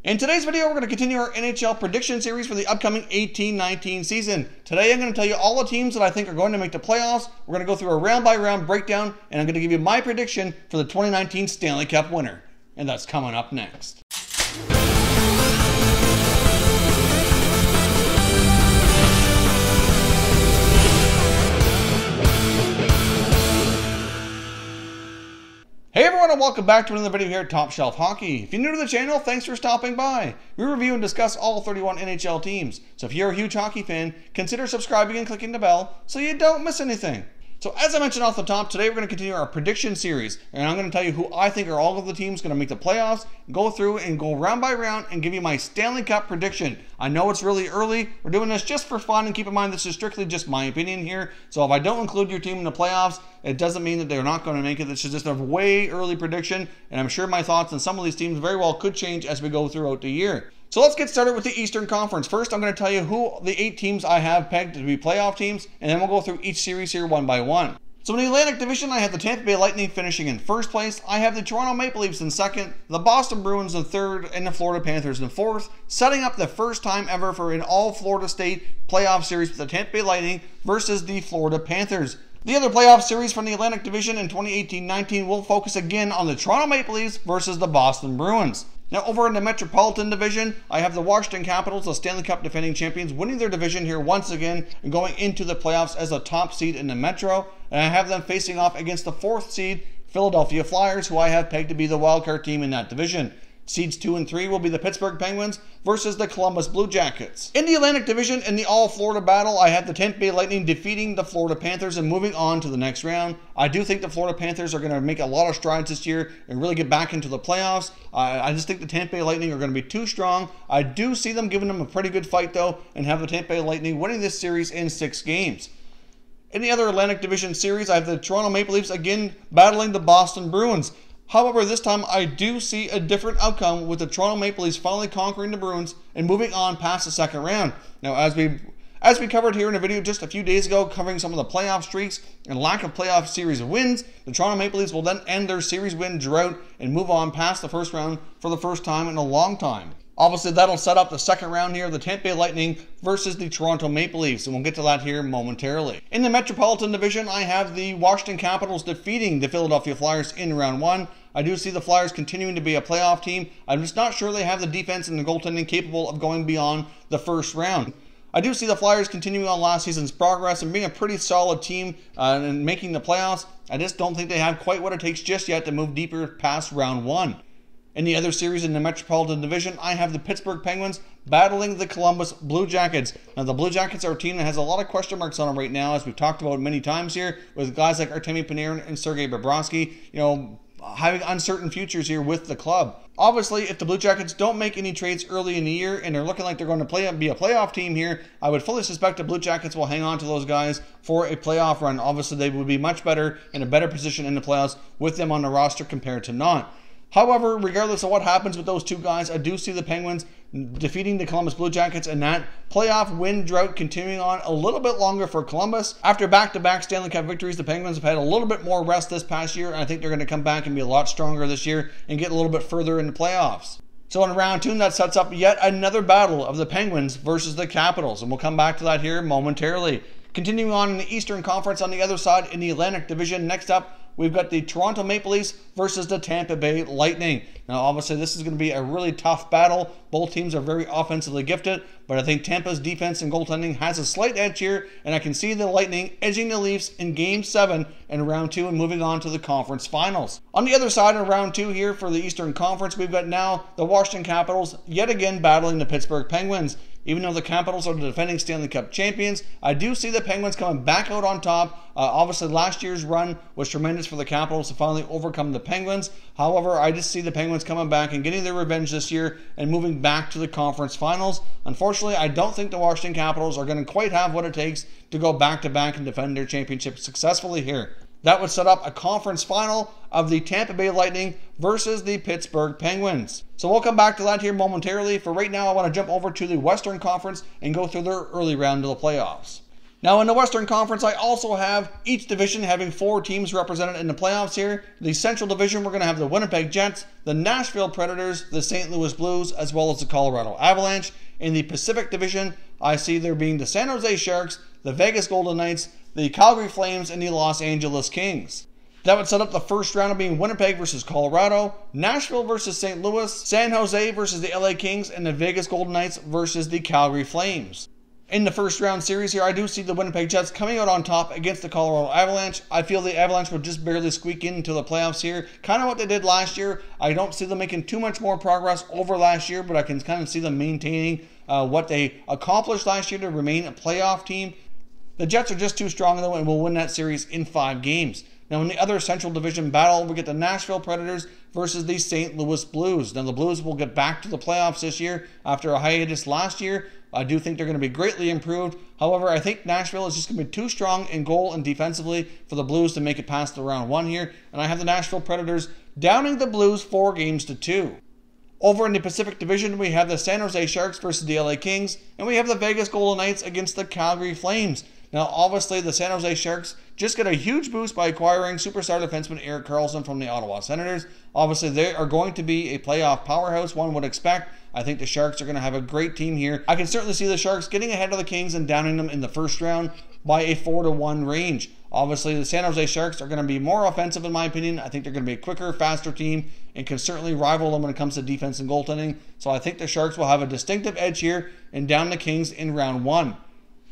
In today's video, we're going to continue our NHL prediction series for the upcoming 18-19 season. Today, I'm going to tell you all the teams that I think are going to make the playoffs. We're going to go through a round-by-round breakdown, and I'm going to give you my prediction for the 2019 Stanley Cup winner. And that's coming up next. Hey everyone, and welcome back to another video here at Top Shelf Hockey. If you're new to the channel, thanks for stopping by. We review and discuss all 31 NHL teams. So if you're a huge hockey fan, consider subscribing and clicking the bell so you don't miss anything. So as I mentioned off the top, today we're going to continue our prediction series, and I'm going to tell you who I think are all of the teams going to make the playoffs, go through and go round by round and give you my Stanley Cup prediction. I know it's really early. We're doing this just for fun, and keep in mind this is strictly just my opinion here. So if I don't include your team in the playoffs, it doesn't mean that they're not going to make it. This is just a way early prediction, and I'm sure my thoughts on some of these teams very well could change as we go throughout the year. So let's get started with the Eastern Conference. First, I'm going to tell you who the 8 teams I have pegged to be playoff teams, and then we'll go through each series here one by one. So in the Atlantic Division, I have the Tampa Bay Lightning finishing in first place. I have the Toronto Maple Leafs in second, the Boston Bruins in third, and the Florida Panthers in fourth, setting up the first time ever for an all-Florida State playoff series with the Tampa Bay Lightning versus the Florida Panthers. The other playoff series from the Atlantic Division in 2018-19 will focus again on the Toronto Maple Leafs versus the Boston Bruins. Now over in the Metropolitan Division, I have the Washington Capitals, the Stanley Cup defending champions, winning their division here once again and going into the playoffs as a top seed in the Metro. And I have them facing off against the 4th seed Philadelphia Flyers, who I have pegged to be the wildcard team in that division. Seeds 2 and 3 will be the Pittsburgh Penguins versus the Columbus Blue Jackets. In the Atlantic Division, in the all-Florida battle, I have the Tampa Bay Lightning defeating the Florida Panthers and moving on to the next round. I do think the Florida Panthers are going to make a lot of strides this year and really get back into the playoffs. I just think the Tampa Bay Lightning are going to be too strong. I do see them giving them a pretty good fight, though, and have the Tampa Bay Lightning winning this series in 6 games. In the other Atlantic Division series, I have the Toronto Maple Leafs again battling the Boston Bruins. However, this time I do see a different outcome with the Toronto Maple Leafs finally conquering the Bruins and moving on past the second round. Now, as we covered here in a video just a few days ago covering some of the playoff streaks and lack of playoff series wins, the Toronto Maple Leafs will then end their series win drought and move on past the first round for the first time in a long time. Obviously, that'll set up the second round here, the Tampa Bay Lightning versus the Toronto Maple Leafs, and we'll get to that here momentarily. In the Metropolitan Division, I have the Washington Capitals defeating the Philadelphia Flyers in round 1. I do see the Flyers continuing to be a playoff team. I'm just not sure they have the defense and the goaltending capable of going beyond the first round. I do see the Flyers continuing on last season's progress and being a pretty solid team and making the playoffs. I just don't think they have quite what it takes just yet to move deeper past round 1. In the other series in the Metropolitan Division, I have the Pittsburgh Penguins battling the Columbus Blue Jackets. Now, the Blue Jackets are a team that has a lot of question marks on them right now, as we've talked about many times here, with guys like Artemi Panarin and Sergei Bobrovsky, having uncertain futures here with the club. Obviously, if the Blue Jackets don't make any trades early in the year and they're looking like they're going to be a playoff team here, I would fully suspect the Blue Jackets will hang on to those guys for a playoff run. Obviously, they would be much better in a better position in the playoffs with them on the roster compared to not. However, regardless of what happens with those two guys, I do see the Penguins defeating the Columbus Blue Jackets and that playoff win drought continuing on a little bit longer for Columbus. After back-to-back Stanley Cup victories, the Penguins have had a little bit more rest this past year, and I think they're going to come back and be a lot stronger this year and get a little bit further in the playoffs. So in round 2, that sets up yet another battle of the Penguins versus the Capitals, and we'll come back to that here momentarily. Continuing on in the Eastern Conference on the other side in the Atlantic Division, next up, we've got the Toronto Maple Leafs versus the Tampa Bay Lightning. Now, obviously, this is going to be a really tough battle. Both teams are very offensively gifted, but I think Tampa's defense and goaltending has a slight edge here, and I can see the Lightning edging the Leafs in Game 7 in round 2 and moving on to the conference finals. On the other side of round 2 here for the Eastern Conference, we've got now the Washington Capitals yet again battling the Pittsburgh Penguins. Even though the Capitals are the defending Stanley Cup champions, I do see the Penguins coming back out on top. Obviously, last year's run was tremendous for the Capitals to finally overcome the Penguins. However, I just see the Penguins coming back and getting their revenge this year and moving back to the conference finals. Unfortunately, I don't think the Washington Capitals are going to quite have what it takes to go back-to-back and defend their championship successfully here. That would set up a conference final of the Tampa Bay Lightning versus the Pittsburgh Penguins. So we'll come back to that here momentarily. For right now, I want to jump over to the Western Conference and go through their early round of the playoffs. Now in the Western Conference, I also have each division having 4 teams represented in the playoffs here. The Central Division, we're going to have the Winnipeg Jets, the Nashville Predators, the St. Louis Blues, as well as the Colorado Avalanche. In the Pacific Division, I see there being the San Jose Sharks, the Vegas Golden Knights, the Calgary Flames, and the Los Angeles Kings. That would set up the first round of being Winnipeg versus Colorado, Nashville versus St. Louis, San Jose versus the LA Kings, and the Vegas Golden Knights versus the Calgary Flames. In the first round series here, I do see the Winnipeg Jets coming out on top against the Colorado Avalanche. I feel the Avalanche will just barely squeak into the playoffs here. Kind of what they did last year. I don't see them making too much more progress over last year, but I can kind of see them maintaining what they accomplished last year to remain a playoff team. The Jets are just too strong though and will win that series in 5 games. Now in the other Central Division battle, we get the Nashville Predators versus the St. Louis Blues. Now the Blues will get back to the playoffs this year after a hiatus last year. I do think they're going to be greatly improved. However, I think Nashville is just going to be too strong in goal and defensively for the Blues to make it past the round 1 here. And I have the Nashville Predators downing the Blues 4-2. Over in the Pacific Division, we have the San Jose Sharks versus the LA Kings. And we have the Vegas Golden Knights against the Calgary Flames. Now, obviously, the San Jose Sharks just get a huge boost by acquiring superstar defenseman Erik Karlsson from the Ottawa Senators. Obviously, they are going to be a playoff powerhouse, one would expect. I think the Sharks are going to have a great team here. I can certainly see the Sharks getting ahead of the Kings and downing them in the first round by a 4-1 range. Obviously, the San Jose Sharks are going to be more offensive, in my opinion. I think they're going to be a quicker, faster team and can certainly rival them when it comes to defense and goaltending. So I think the Sharks will have a distinctive edge here and down the Kings in round 1.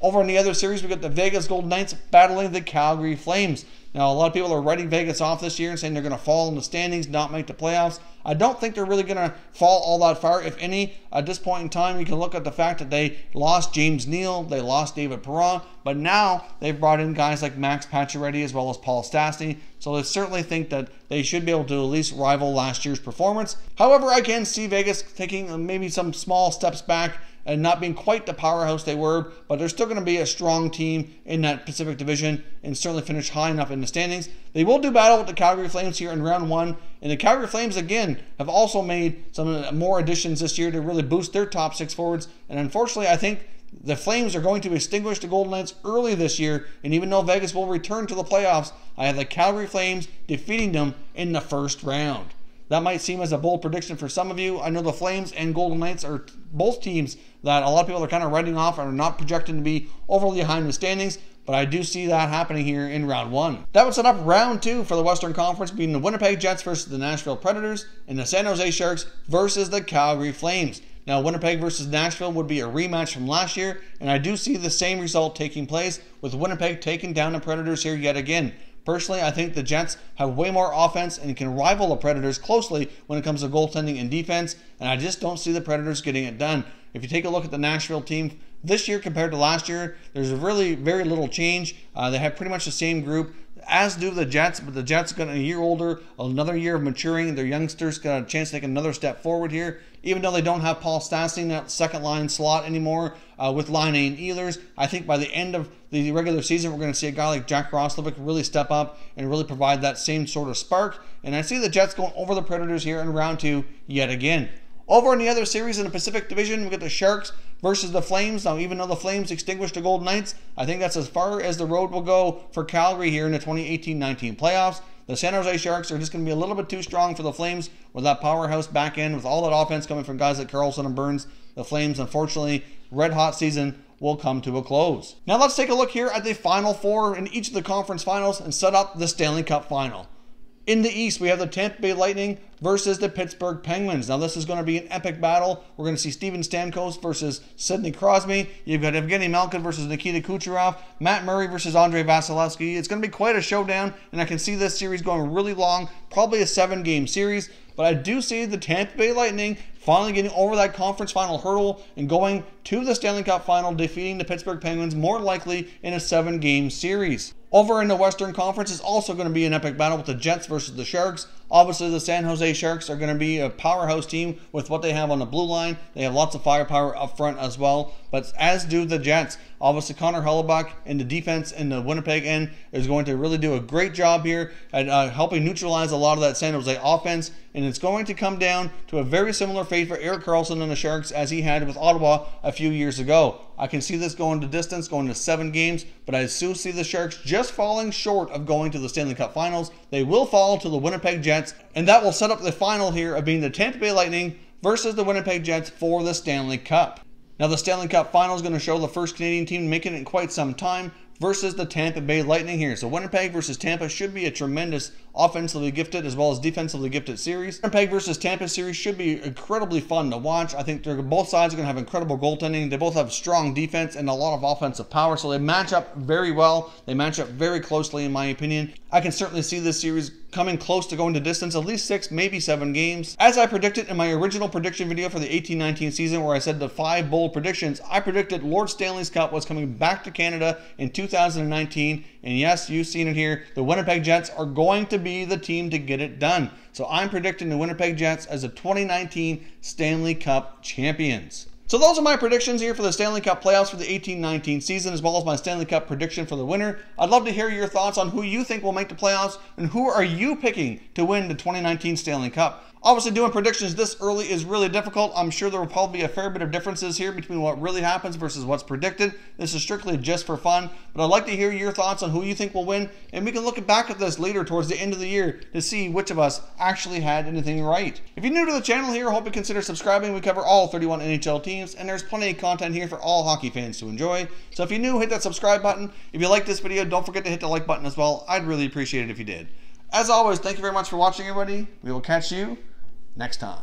Over in the other series, we got the Vegas Golden Knights battling the Calgary Flames. Now, a lot of people are writing Vegas off this year and saying they're going to fall in the standings, not make the playoffs. I don't think they're really going to fall all that far, if any. At this point in time, you can look at the fact that they lost James Neal, they lost David Perron, but now they've brought in guys like Max Pacioretty as well as Paul Stastny. So I certainly think that they should be able to at least rival last year's performance. However, I can see Vegas taking maybe some small steps back and not being quite the powerhouse they were, but they're still going to be a strong team in that Pacific Division and certainly finish high enough in the standings. They will do battle with the Calgary Flames here in round 1, and the Calgary Flames again have also made some more additions this year to really boost their top 6 forwards, and unfortunately I think the Flames are going to extinguish the Golden Knights early this year, and even though Vegas will return to the playoffs, I have the Calgary Flames defeating them in the first round. That might seem as a bold prediction for some of you. I know the Flames and Golden Knights are both teams that a lot of people are kind of writing off and are not projected to be overly high in the standings, but I do see that happening here in round 1. That would set up round 2 for the Western Conference, being the Winnipeg Jets versus the Nashville Predators and the San Jose Sharks versus the Calgary Flames. Now, Winnipeg versus Nashville would be a rematch from last year, and I do see the same result taking place with Winnipeg taking down the Predators here yet again. Personally, I think the Jets have way more offense and can rival the Predators closely when it comes to goaltending and defense, and I just don't see the Predators getting it done. If you take a look at the Nashville team this year compared to last year, there's really very little change. They have pretty much the same group, as do the Jets, but the Jets got a year older, another year of maturing. Their youngsters got a chance to take another step forward here. Even though they don't have Paul Stastny in that second line slot anymore with Laine and Ehlers, I think by the end of the regular season, we're going to see a guy like Jack Roslovic really step up and really provide that same sort of spark. And I see the Jets going over the Predators here in round 2 yet again. Over in the other series in the Pacific Division, we get the Sharks versus the Flames. Now, even though the Flames extinguished the Golden Knights, I think that's as far as the road will go for Calgary here in the 2018-19 playoffs. The San Jose Sharks are just going to be a little bit too strong for the Flames with that powerhouse back end, with all that offense coming from guys like Karlsson and Burns. The Flames, unfortunately, red-hot season will come to a close. Now let's take a look here at the Final Four in each of the conference finals and set up the Stanley Cup Final. In the East, we have the Tampa Bay Lightning versus the Pittsburgh Penguins. Now, this is going to be an epic battle. We're going to see Steven Stamkos versus Sidney Crosby. You've got Evgeny Malkin versus Nikita Kucherov. Matt Murray versus Andrei Vasilevsky. It's going to be quite a showdown, and I can see this series going really long, probably a 7-game series. But I do see the Tampa Bay Lightning finally getting over that conference final hurdle and going to the Stanley Cup Final, defeating the Pittsburgh Penguins more likely in a 7-game series. Over in the Western Conference is also going to be an epic battle with the Jets versus the Sharks. Obviously, the San Jose Sharks are going to be a powerhouse team with what they have on the blue line. They have lots of firepower up front as well, but as do the Jets. Obviously, Connor Hellebuyck in the defense in the Winnipeg end is going to really do a great job here at helping neutralize a lot of that San Jose offense, and it's going to come down to a very similar face trade for Erik Karlsson and the Sharks as he had with Ottawa a few years ago. I can see this going to distance, going to 7 games, but I soon see the Sharks just falling short of going to the Stanley Cup Finals. They will fall to the Winnipeg Jets, and that will set up the final here of being the Tampa Bay Lightning versus the Winnipeg Jets for the Stanley Cup. Now the Stanley Cup Final is going to show the first Canadian team making it in quite some time versus the Tampa Bay Lightning here. So Winnipeg versus Tampa should be a tremendous offensively gifted as well as defensively gifted series. Winnipeg versus Tampa series should be incredibly fun to watch. I think both sides are going to have incredible goaltending. They both have strong defense and a lot of offensive power, so they match up very well. They match up very closely in my opinion. I can certainly see this series coming close to going to distance, at least 6, maybe 7 games. As I predicted in my original prediction video for the 18-19 season where I said the 5 bold predictions, I predicted Lord Stanley's Cup was coming back to Canada in 2019. And yes, you've seen it here. The Winnipeg Jets are going to be the team to get it done. So I'm predicting the Winnipeg Jets as the 2019 Stanley Cup champions. So those are my predictions here for the Stanley Cup playoffs for the 18-19 season, as well as my Stanley Cup prediction for the winner. I'd love to hear your thoughts on who you think will make the playoffs and who are you picking to win the 2019 Stanley Cup. Obviously, doing predictions this early is really difficult. I'm sure there will probably be a fair bit of differences here between what really happens versus what's predicted. This is strictly just for fun, but I'd like to hear your thoughts on who you think will win, and we can look back at this later towards the end of the year to see which of us actually had anything right. If you're new to the channel here, I hope you consider subscribing. We cover all 31 NHL teams, and there's plenty of content here for all hockey fans to enjoy. So if you're new, hit that subscribe button. If you like this video, don't forget to hit the like button as well. I'd really appreciate it if you did. As always, thank you very much for watching, everybody. We will catch you next time.